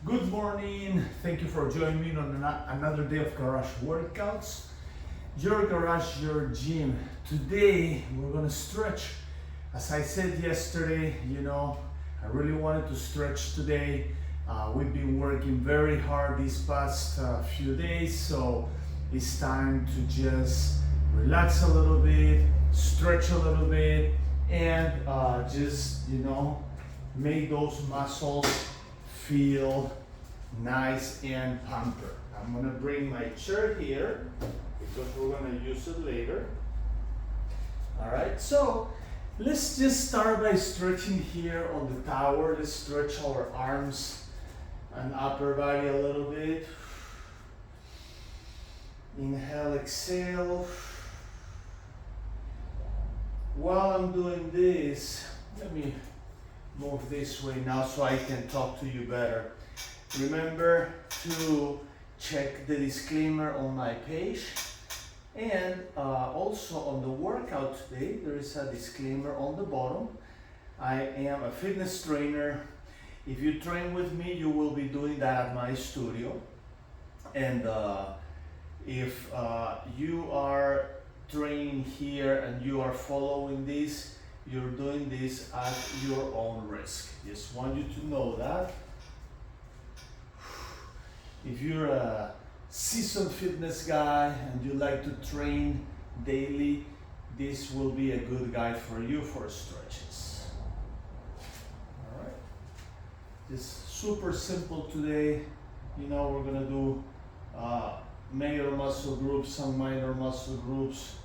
Good morning, thank you for joining me on another day of garage workouts. Your garage, your gym. Today we're gonna stretch. As I said yesterday, I really wanted to stretch today. We've been working very hard these past few days, so it's time to just relax a little bit, stretch a little bit, and just make those muscles feel nice and pampered. I'm gonna bring my chair here because we're gonna use it later. All right, so let's just start by stretching here on the tower. Let's stretch our arms and upper body a little bit. Inhale, exhale. While I'm doing this, let me move this way now so I can talk to you better. Remember to check the disclaimer on my page, and also on the workout today there is a disclaimer on the bottom. I am a fitness trainer. If you train with me, you will be doing that at my studio, and if you are training here and you are following this, you're doing this at your own risk. Just want you to know that. If you're a seasoned fitness guy and you like to train daily, this will be a good guide for you for stretches. All right. Just super simple today. We're gonna do major muscle groups, some minor muscle groups.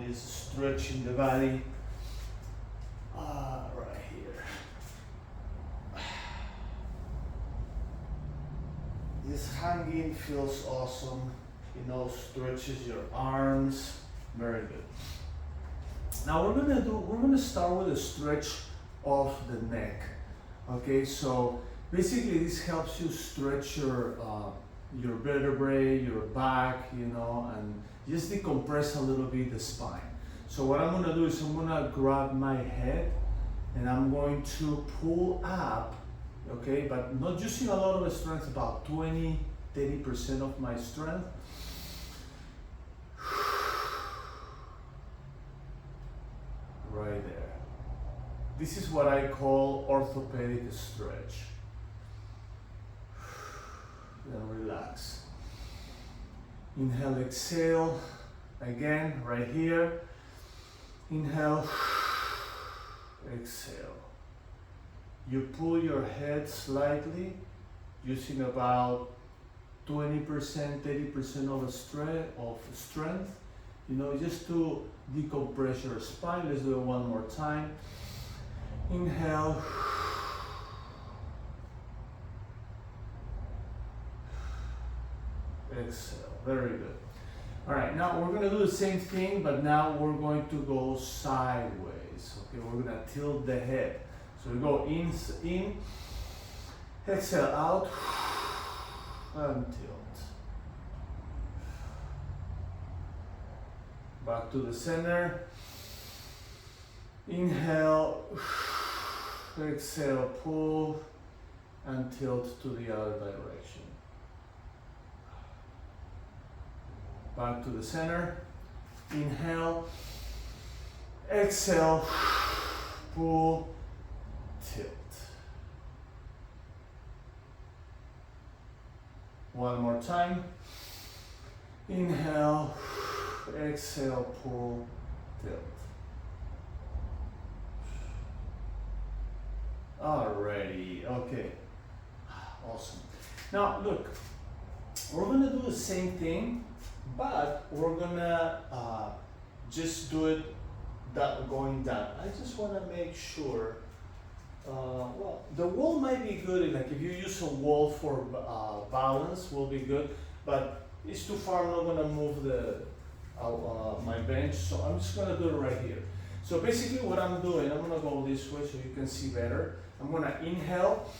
Just stretching the body. Right here. This hanging feels awesome. Stretches your arms. Very good. Now we're gonna start with a stretch of the neck. Okay, so basically this helps you stretch your vertebrae, your back, and just decompress a little bit the spine. So what I'm gonna do is I'm gonna grab my head and I'm going to pull up, okay, but not using a lot of strength, about 20-30% of my strength. Right there. This is what I call orthopedic stretch. Then relax. Inhale, exhale. Again, right here. Inhale, exhale. You pull your head slightly, using about 20%, 30% of strength, just to decompress your spine. Let's do it one more time. Inhale. Exhale. Very good. All right, now we're going to do the same thing, but now we're going to go sideways. Okay, we're going to tilt the head. So we go in, exhale out, and tilt. Back to the center. Inhale, exhale, pull, and tilt to the other direction. Back to the center. Inhale, exhale, pull, tilt. One more time. Inhale, exhale, pull, tilt. Alrighty, okay. Awesome. Now look, we're gonna do the same thing, but we're gonna just do it going down. I just want to make sure. Well, the wall might be good. Like if you use a wall for balance, will be good. But it's too far. I'm not gonna move my bench, so I'm just gonna do it right here. So basically, what I'm doing, I'm gonna go this way so you can see better. I'm gonna inhale.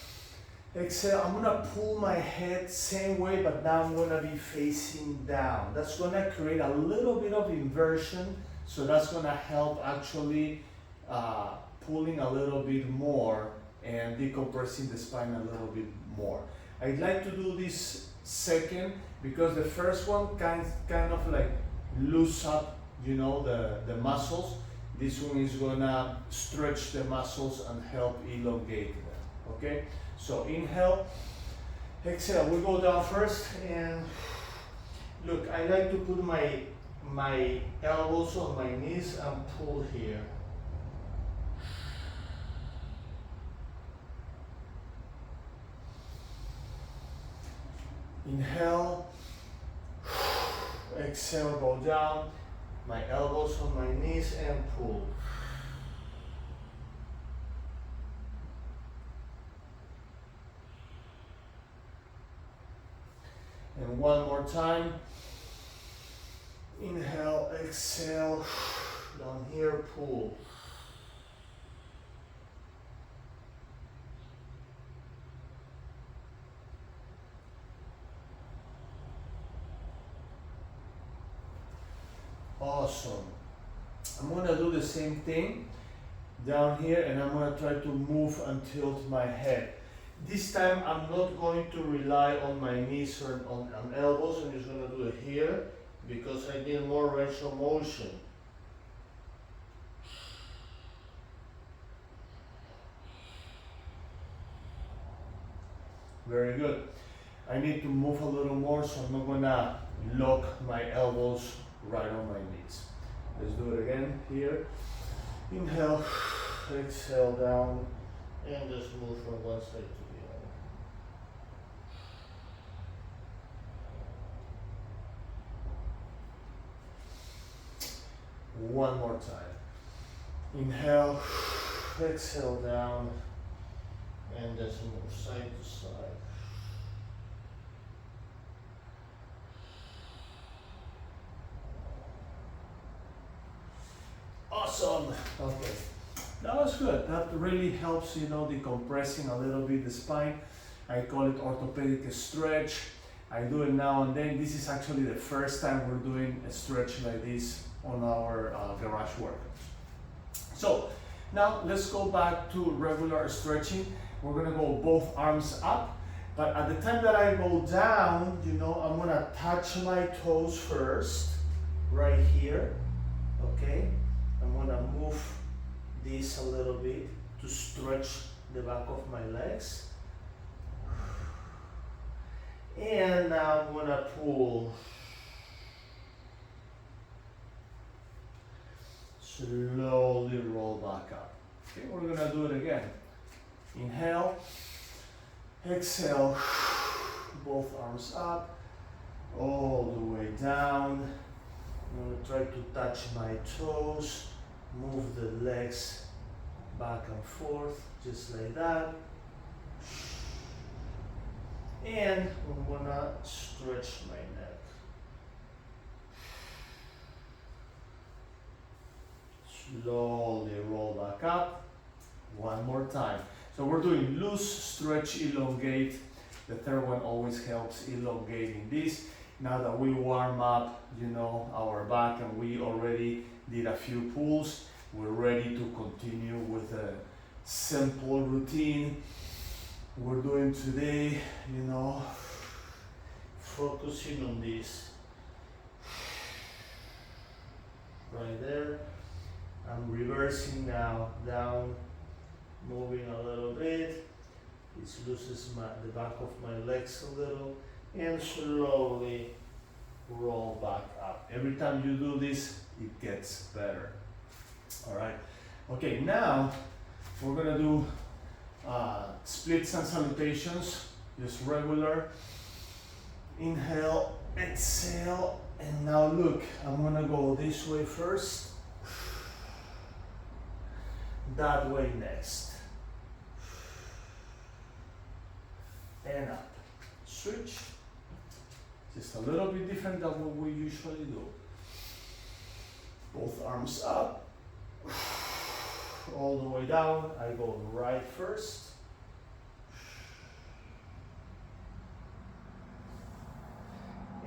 Exhale, I'm gonna pull my head same way, but now I'm gonna be facing down. That's gonna create a little bit of inversion, so that's gonna help actually pulling a little bit more and decompressing the spine a little bit more. I'd like to do this second because the first one kind of like loose up, you know, the muscles. This one is gonna stretch the muscles and help elongate them, okay? So inhale, exhale, we go down first, and look, I like to put my elbows on my knees and pull here. Inhale, exhale, go down, my elbows on my knees and pull. And one more time. Inhale, exhale, down here, pull. Awesome. I'm gonna do the same thing down here, and I'm gonna try to move and tilt my head. This time I'm not going to rely on my knees or on elbows. I'm just gonna do it here because I need more range of motion. Very good. I need to move a little more, so I'm not gonna lock my elbows right on my knees. Let's do it again here. Inhale, exhale down, and just move from one side to the other. One more time. Inhale, exhale down, and just move side to side. Awesome. Okay, that was good. That really helps, you know, decompressing a little bit the spine. I call it orthopedic stretch. I do it now and then. This is actually the first time we're doing a stretch like this on our garage workouts. So now let's go back to regular stretching. We're gonna go both arms up, but at the time that I go down, you know, I'm gonna touch my toes first, right here, okay? I'm gonna move this a little bit to stretch the back of my legs. And now I'm gonna pull. Slowly roll back up. Okay, we're gonna do it again. Inhale, exhale, both arms up, all the way down. I'm going to try to touch my toes, move the legs back and forth, just like that. And I'm going to stretch my neck. Slowly roll back up. One more time. So we're doing loose, stretch, elongate. The third one always helps elongating this. Now that we warm up, you know, our back and we already did a few pulls, we're ready to continue with a simple routine we're doing today, you know, focusing on this. Right there. I'm reversing now, down, moving a little bit. This loosens the back of my legs a little, and slowly roll back up. Every time you do this, it gets better. All right. Okay, now we're gonna do splits and salutations, just regular. Inhale, exhale, and now look, I'm gonna go this way first, that way next, and up. Switch. Just a little bit different than what we usually do. Both arms up, all the way down. I go right first,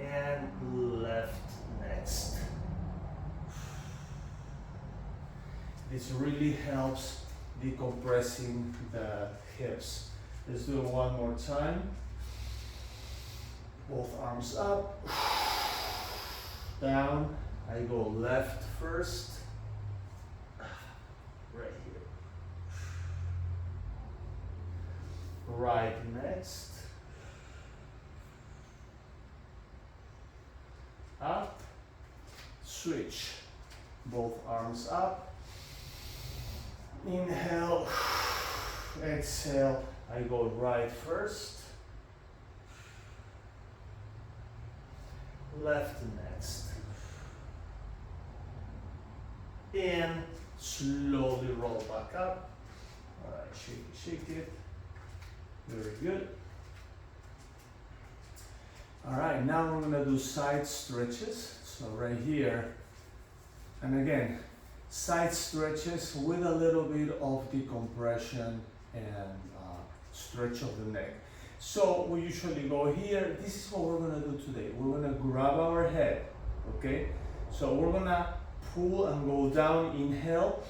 and left next. This really helps decompressing the hips. Let's do it one more time. Both arms up, down. I go left first, right here. Right next. Up, switch. Both arms up. Inhale, exhale. I go right first. Left next. In, slowly roll back up. All right, shake it. Very good. All right, now we're gonna do side stretches. So right here, and again, side stretches with a little bit of decompression and stretch of the neck. So we usually go here. This is what we're gonna do today. We're gonna grab our head, okay? So we're gonna pull and go down, inhale,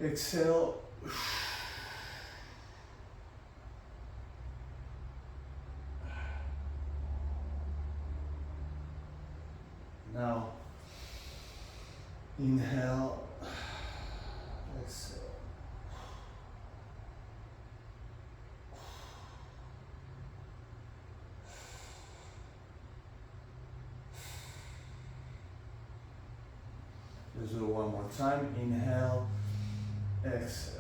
exhale. Now, inhale, exhale. Let's do it one more time. Inhale, exhale.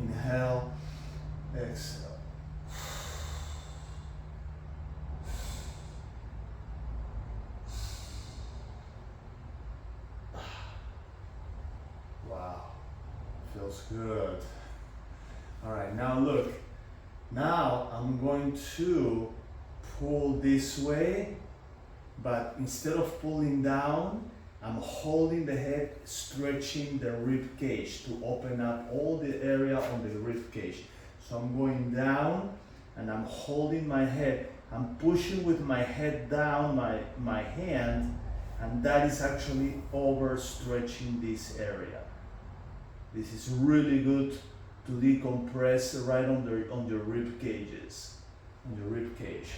Inhale, exhale. Wow, feels good. All right, now look. Now I'm going to pull this way, but instead of pulling down, I'm holding the head, stretching the rib cage to open up all the area on the rib cage. So I'm going down and I'm holding my head. I'm pushing with my head down, my hand, and that is actually overstretching this area. This is really good to decompress right on your rib cages, on your rib cage.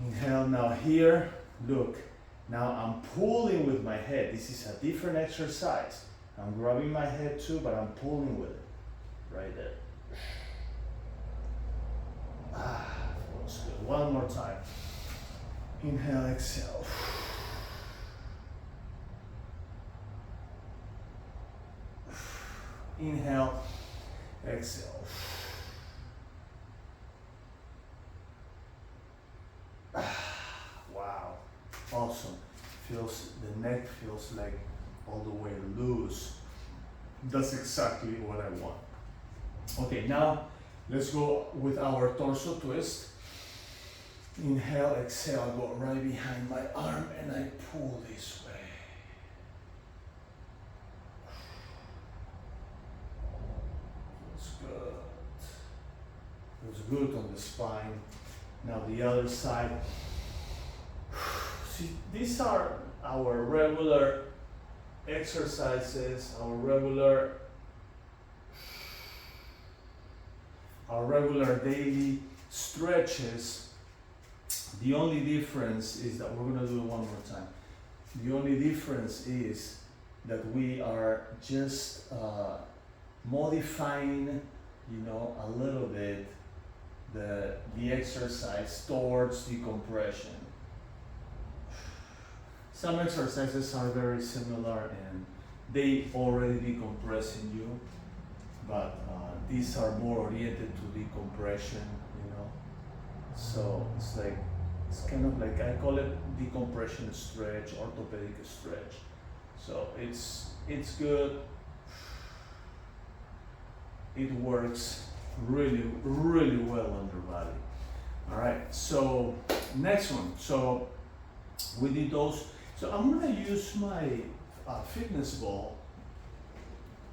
Inhale now here, look. Now I'm pulling with my head. This is a different exercise. I'm grabbing my head too, but I'm pulling with it, right there. Feels good. One more time. Inhale, exhale. Inhale, exhale. Wow, awesome. The neck feels like all the way loose. That's exactly what I want. Okay, now let's go with our torso twist. Inhale, exhale, go right behind my arm and I pull this way. Feels good on the spine. Now the other side. See, these are our regular exercises, our regular daily stretches. The only difference is that we're gonna do it one more time. The only difference is that we are just modifying, a little bit the exercise towards decompression. Some exercises are very similar and they already decompressing you, but these are more oriented to decompression, So it's kind of like, I call it decompression stretch, orthopedic stretch. So it's good. It works really, really well on your body. All right, so next one. So we did those. So I'm gonna use my fitness ball.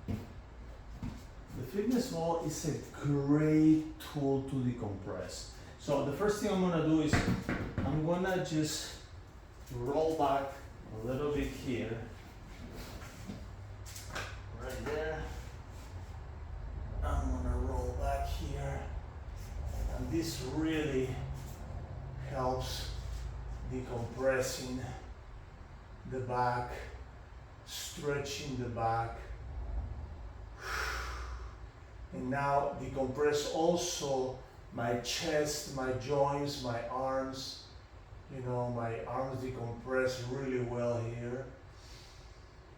The fitness ball is a great tool to decompress. So the first thing I'm gonna do is I'm gonna just roll back a little bit here, right there. this really helps decompressing the back, stretching the back, and now decompress also my chest, my joints, my arms. You know, my arms decompress really well here.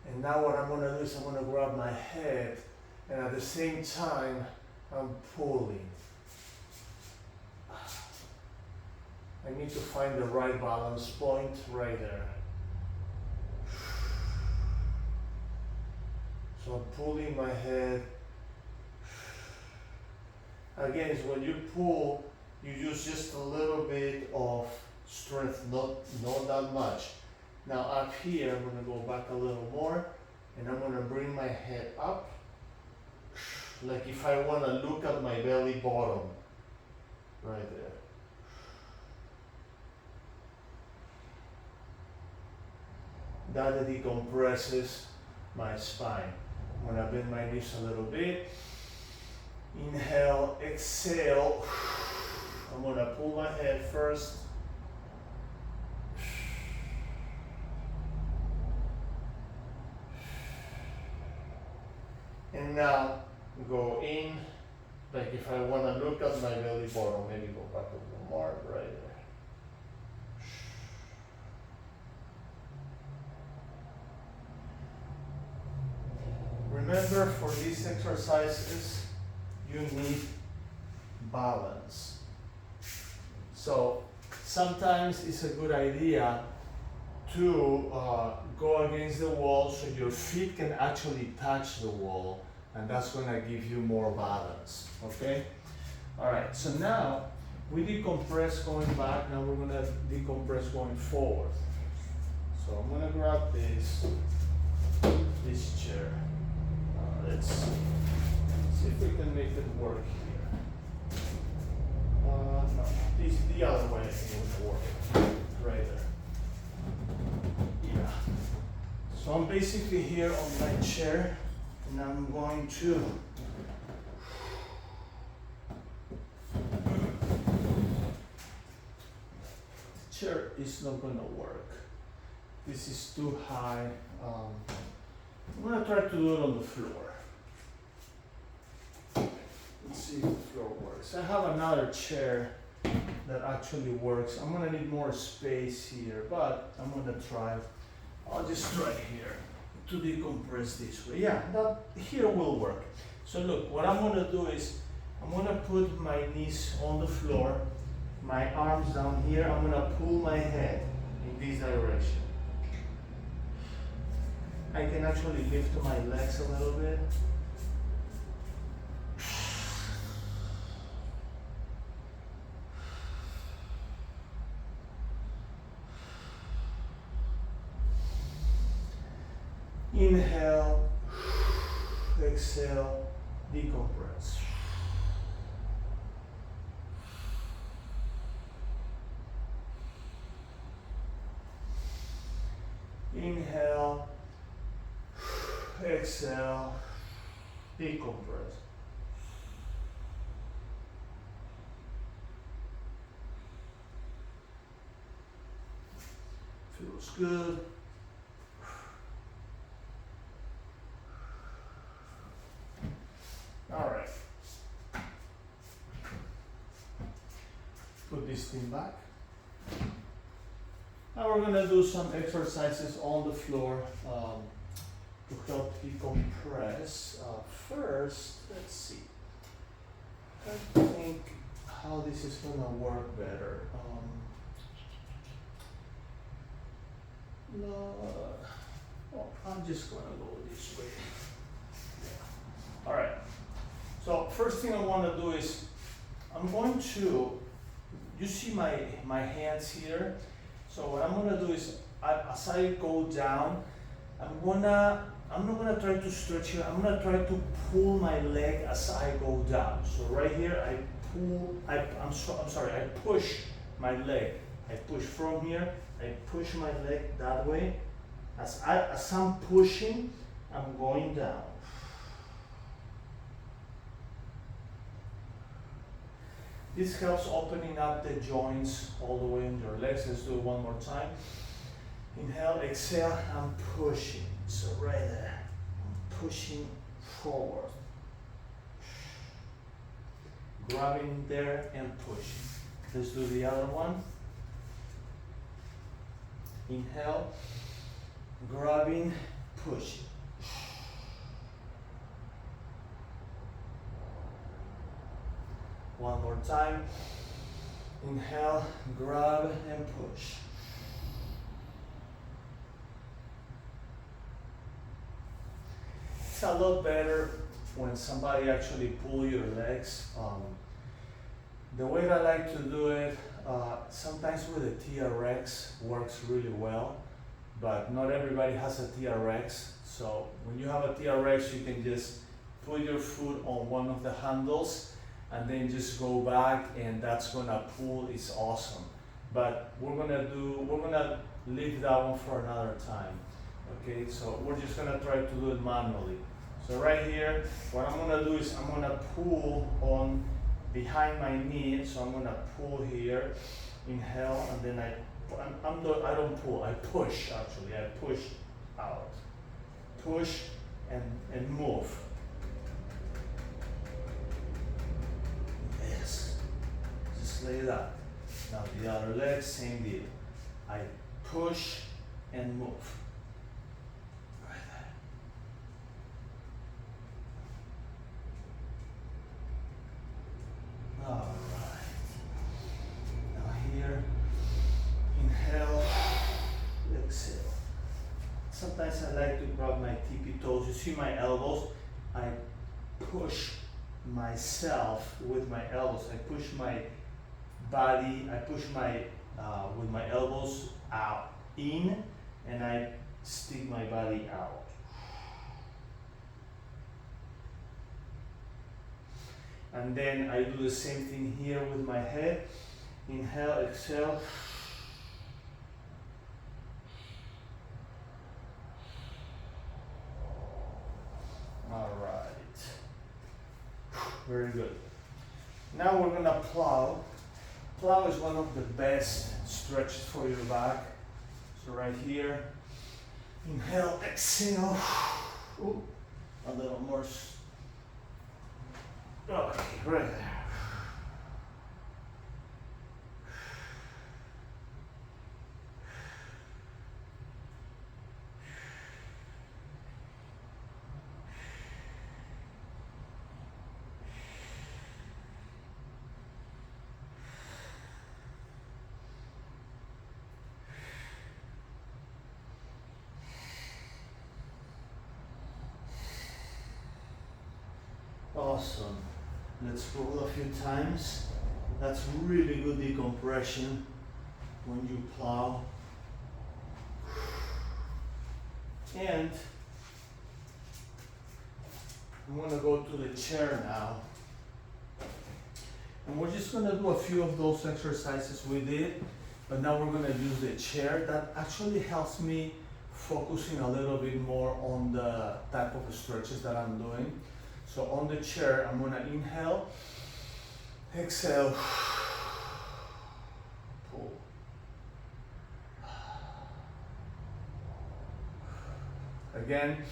And now what I'm going to do is I'm going to grab my head, and at the same time I'm pulling. I need to find the right balance point right there. So I'm pulling my head. Again, it's when you pull, you use just a little bit of strength, not that much. Now up here, I'm going to go back a little more, and I'm going to bring my head up, like if I want to look at my belly bottom, right there. That decompresses my spine. I'm going to bend my knees a little bit. Inhale, exhale. I'm going to pull my head first. And now go in, like if I want to look at my belly bottom, maybe go back a little more, right there. Remember, for these exercises, you need balance. So sometimes it's a good idea to go against the wall so your feet can actually touch the wall, and that's going to give you more balance. Okay? All right, so now we decompress going back, now we're going to decompress going forward. So I'm going to grab this chair. Let's see if we can make it work here. No, the other way I think it would work. Right there. Yeah. So I'm basically here on my chair, and I'm going to the chair is not going to work. This is too high. I'm going to try to do it on the floor. Let's see if the floor works. I have another chair that actually works. I'm going to need more space here, but I'm going to try. I'll just try here to decompress this way. Yeah, that here will work. So look, what I'm going to do is I'm going to put my knees on the floor, my arms down here. I'm going to pull my head in this direction. I can actually lift my legs a little bit. Inhale, exhale, decompress. Inhale, exhale, decompress. Feels good. All right. Put this thing back. Now we're going to do some exercises on the floor to help decompress. First, let's see. I think how this is going to work better. No, well, I'm just going to go this way. Yeah. All right. So first thing I want to do is I'm going to, you see my hands here. So what I'm going to do is as I go down, I'm not going to try to stretch here. I'm going to try to pull my leg as I go down. So right here I pull, I'm sorry, I push my leg. I push from here, I push my leg that way. As I'm pushing, I'm going down. This helps opening up the joints all the way in your legs. Let's do it one more time. Inhale, exhale, I'm pushing. So right there, I'm pushing forward. Grabbing there and pushing. Let's do the other one. Inhale, grabbing, pushing. One more time. Inhale, grab and push. It's a lot better when somebody actually pulls your legs. The way I like to do it, sometimes with a TRX works really well, but not everybody has a TRX. So when you have a TRX, you can just put your foot on one of the handles and then just go back, and that's gonna pull. It's awesome. But we're gonna leave that one for another time. Okay, so we're just gonna try to do it manually. So right here, what I'm gonna do is I'm gonna pull on behind my knee. So I'm gonna pull here, inhale, and then I don't pull, I push actually. I push out. Push and move. Yes. Just like that. Now the other leg, same deal. I push and move. All right. Now here, inhale, exhale. Sometimes I like to grab my tippy toes. You see my elbows? I push myself with my elbows. I push my body. I push my with my elbows out in, and I stick my body out. And then I do the same thing here with my head. Inhale, exhale. All right. Very good. Now we're gonna plow. Plow is one of the best stretches for your back. So right here, inhale, exhale. Ooh, a little more. Okay, right there. Awesome. Let's roll a few times. That's really good decompression when you plow. And I'm gonna go to the chair now. And we're just gonna do a few of those exercises we did, but now we're gonna use the chair. That actually helps me focusing a little bit more on the type of stretches that I'm doing. So on the chair, I'm gonna inhale, exhale, pull. Again,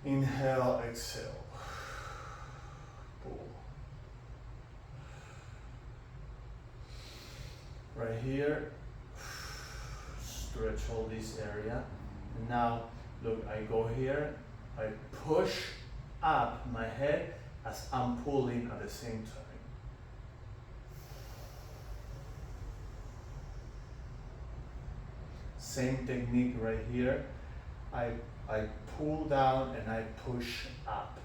inhale, exhale, pull. Right here, stretch all this area. And now, look, I go here, I push up my head as I'm pulling at the same time. Same technique right here. I pull down and I push up.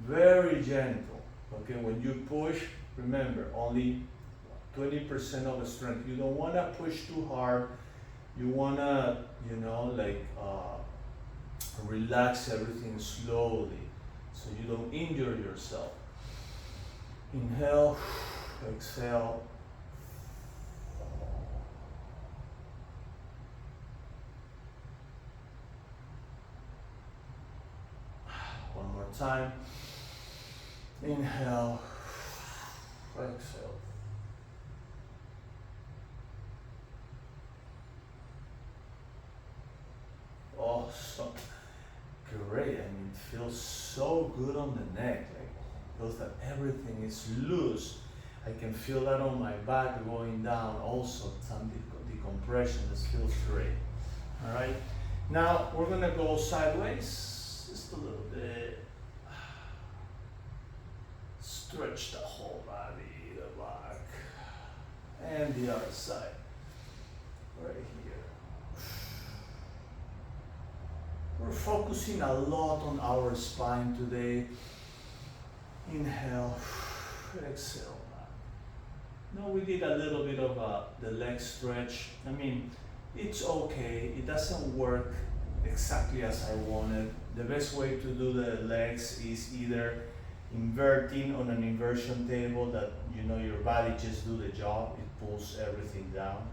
Very gentle. Okay, when you push, remember, only 20% of the strength. You don't want to push too hard. You want to, relax everything slowly so you don't injure yourself. Inhale, exhale. time. Inhale, exhale. Awesome. Great. I mean, it feels so good on the neck. Like, feels that everything is loose. I can feel that on my back going down. Also, some decompression. This feels great. All right. Now we're gonna go sideways, just a little bit. Stretch the whole body, the back, and the other side. Right here. We're focusing a lot on our spine today. Inhale, exhale. Now we did a little bit of the leg stretch. I mean, it's okay. It doesn't work exactly as I wanted. The best way to do the legs is either inverting on an inversion table that you know your body just do the job. It pulls everything down,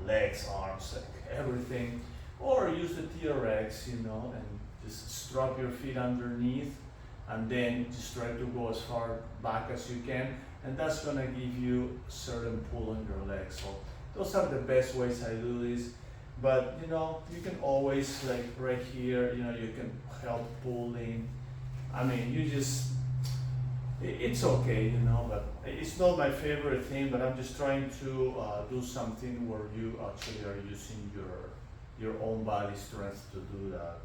legs, arms, like everything. Or use the TRX, you know, and just strap your feet underneath and then just try to go as far back as you can. And that's gonna give you a certain pull on your legs. So those are the best ways I do this. But you know, you can always, like right here, you know, you can help pulling. I mean, you just, it's okay, you know, but it's not my favorite thing, but I'm just trying to do something where you actually are using your own body strength to do that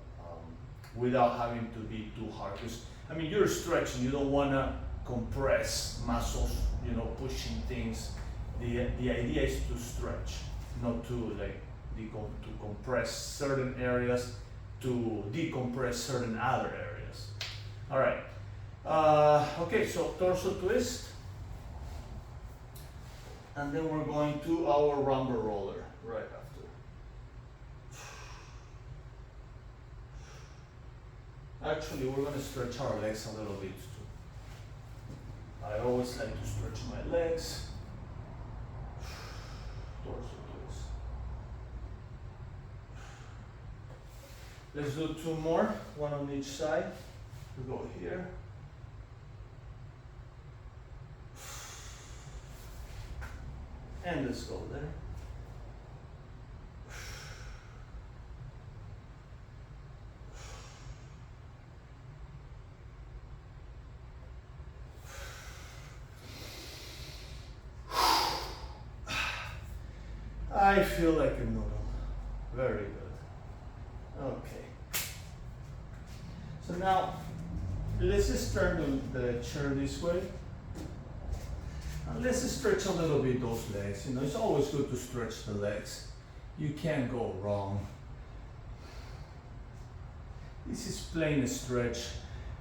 without having to be too hard. Because, I mean, you're stretching, you don't wanna compress muscles, you know, pushing things. The idea is to stretch, not to like to compress certain areas, to decompress certain other areas. All right. Okay, so torso twist, and then we're going to our rumble roller right after. Actually, we're going to stretch our legs a little bit too. I always like to stretch my legs. Torso twist. Let's do two more, one on each side. We go here. And let's go there. I feel like a noodle. Very good. Okay. So now, let's just turn the chair this way. And let's just stretch a little bit those legs. You know, it's always good to stretch the legs. You can't go wrong. This is plain stretch.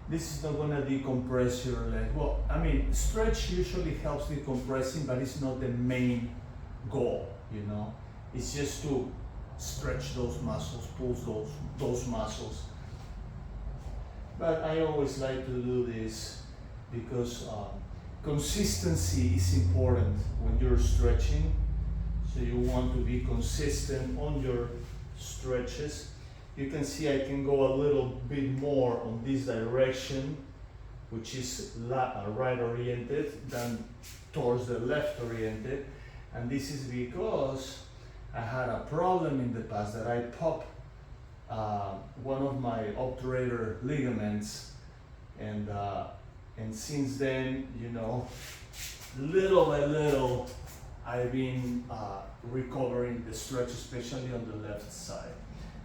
This is not gonna decompress your leg. Well, I mean, stretch usually helps decompressing, but it's not the main goal, you know? It's just to stretch those muscles, pull those muscles. But I always like to do this because consistency is important when you're stretching. So you want to be consistent on your stretches. You can see I can go a little bit more on this direction, which is right oriented, than towards the left oriented. And this is because I had a problem in the past that I popped one of my obturator ligaments, and since then, you know, little by little, I've been recovering the stretch, especially on the left side.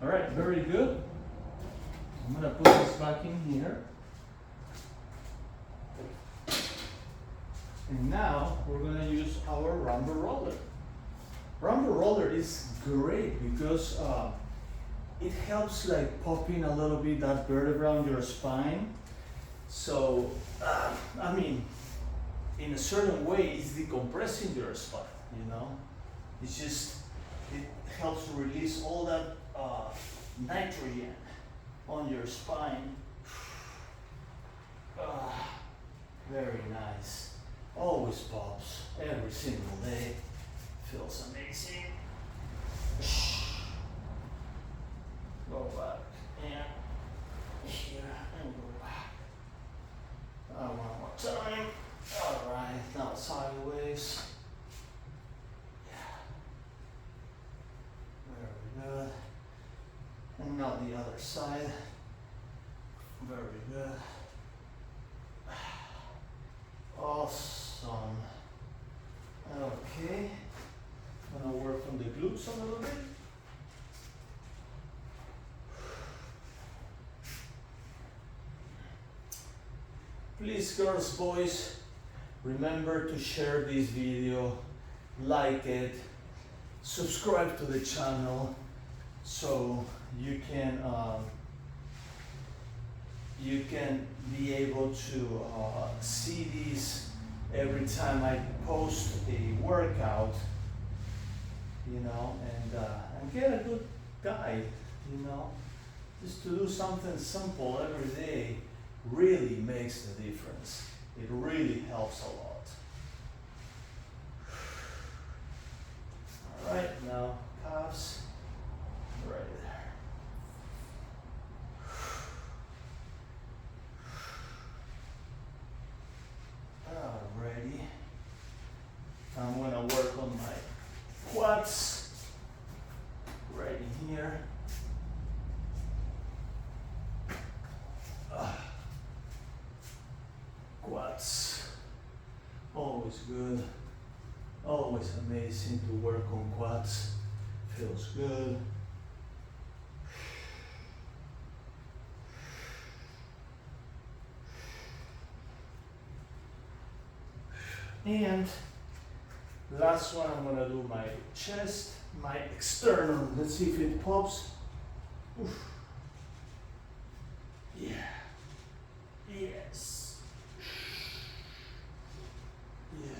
All right, very good. I'm gonna put this back in here. And now we're gonna use our rumble roller. Rumble roller is great because it helps like popping a little bit that vertebra on your spine. So, I mean, in a certain way, it's decompressing your spine, you know? It's just, it helps release all that nitrogen on your spine. Very nice. Always pops, every single day. Feels amazing. Go back and here and go back. Just a little bit. Please, girls, boys, remember to share this video, like it, subscribe to the channel so you can be able to see these every time I post a workout, you know, and get a good guide, you know. Just to do something simple every day really makes the difference. It really helps a lot. All right, now calves, right there. Alrighty. I'm gonna work on my quads right here. Quads, always good, always amazing to work on quads, feels good. And last one, I'm gonna do my chest, my external. Let's see if it pops. Oof. Yeah. Yes. Yes.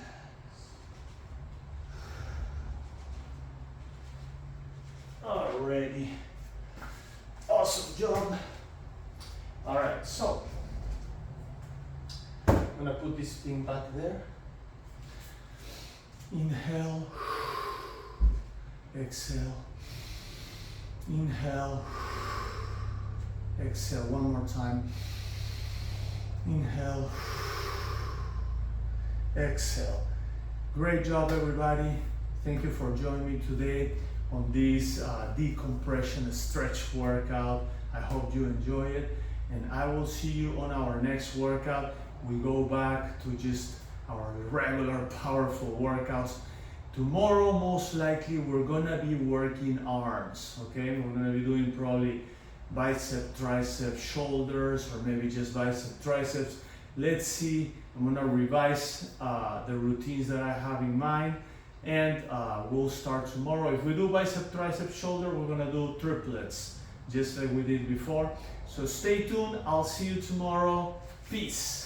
Alrighty. Awesome job. Alright, so I'm gonna put this thing back there. Inhale, exhale, inhale, exhale. One more time. Inhale, exhale. Great job, everybody. Thank you for joining me today on this decompression stretch workout. I hope you enjoy it, and I will see you on our next workout. We go back to just our regular powerful workouts. Tomorrow, most likely, we're gonna be working arms, okay? We're gonna be doing probably bicep, tricep, shoulders, or maybe just bicep, triceps. Let's see. I'm gonna revise the routines that I have in mind, and we'll start tomorrow. If we do bicep, tricep, shoulder, we're gonna do triplets, just like we did before. So stay tuned. I'll see you tomorrow. Peace.